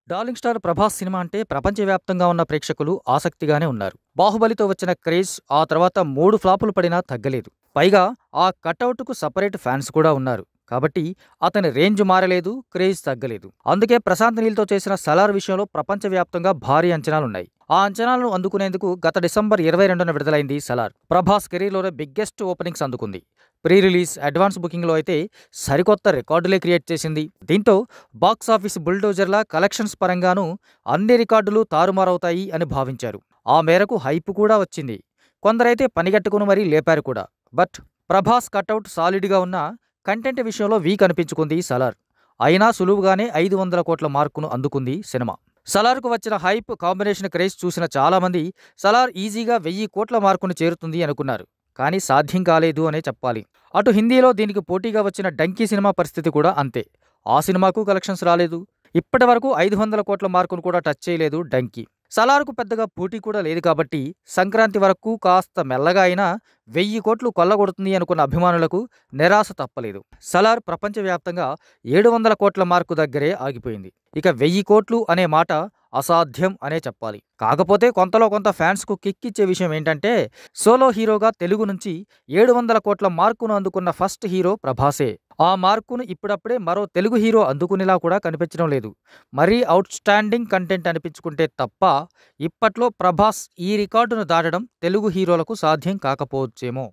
Darling star 'Prabhas' cinema అంటే ప్రపంచవ్యాప్తంగా ఉన్న ప్రేక్షకులు ఆసక్తిగానే ఉన్నారు. 'బాహుబలి'తో వచ్చిన క్రేజ్ ఆ తర్వాత 3 ఫ్లాపులు పడినా తగ్గలేదు. పైగా ఆ కటౌట్‌కు సెపరేట్ ఫ్యాన్స్ కూడా ఉన్నారు. కాబట్టి అతని రేంజ్ మారలేదు, క్రేజ్ తగ్గలేదు. అందుకే ప్రశాంత్ నీల్‌తో చేసిన 'సలార్' విషయంలో ప్రపంచవ్యాప్తంగా భారీ అంచనాలున్నాయి. ఆ అంచనాలను అందుకునేందుకు గత డిసెంబర్ 22న విడుదలైంది 'సలార్'. ప్రభాస్ కెరీర్‌లోనే బిగ్గెస్ట్ ఓపెనింగ్స్ అందుకుంది. ప్రీ రిలీజ్, అడ్వాన్స్ బుకింగ్‌లో అయితే సరికొత్త రికార్డులే క్రియేట్ చేసింది. దీంతో బాక్సాఫీస్ బుల్డోజర్‌లా కలెక్షన్స్ పరంగానూ అన్ని రికార్డులు తారుమారవుతాయి అని భావించారు. ఆ మేరకు హైప్ కూడా వచ్చింది. కొందరైతే పనిగట్టుకుని మరీ లేపారు కూడా. బట్ ప్రభాస్ కటౌట్ సాలిడ్‌గా ఉన్నా కంటెంట్ విషయంలో వీక్ అనిపించుకుంది 'సలార్'. అయినా సులువుగానే 500 కోట్ల మార్కును అందుకుంది సినిమా. 'సలార్'కు వచ్చిన హైప్, కాంబినేషన్ క్రేజ్ చూసిన చాలామంది 'సలార్' ఈజీగా 1000 కోట్ల మార్కును చేరుతుంది అనుకున్నారు. కానీ సాధ్యం కాలేదు అనే చెప్పాలి. అటు హిందీలో దీనికి పోటీగా వచ్చిన 'డంకీ' సినిమా పరిస్థితి కూడా అంతే. ఆ సినిమాకు కలెక్షన్స్ రాలేదు. ఇప్పటి వరకు 500 కోట్ల మార్కును కూడా టచ్ చేయలేదు 'డంకీ'. 'సలార్'కు పెద్దగా పోటీ కూడా లేదు కాబట్టి సంక్రాంతి వరకు కాస్త మెల్లగా అయినా 1000 కోట్లు కొల్లగొడుతుంది అనుకున్న అభిమానులకు నిరాశ తప్పలేదు. 'సలార్' ప్రపంచవ్యాప్తంగా 700 కోట్ల మార్కు దగ్గరే ఆగిపోయింది. ఇక 1000 కోట్లు అనే మాట అసాధ్యం అనే చెప్పాలి. కాకపోతే కొంతలో కొంత ఫ్యాన్స్‌కు కిక్కిచ్చే విషయం ఏంటంటే సోలో హీరోగా తెలుగు నుంచి 700 కోట్ల మార్కును అందుకున్న ఫస్ట్ హీరో ప్రభాసే. ఆ మార్కును ఇప్పుడప్పుడే మరో తెలుగు హీరో అందుకునేలా కూడా కనిపించడం లేదు. మరీ ఔట్‌స్టాండింగ్ కంటెంట్ అనిపించుకుంటే తప్ప ఇప్పట్లో ప్రభాస్ ఈ రికార్డును దాటడం తెలుగు హీరోలకు సాధ్యం కాకపోవచ్చేమో.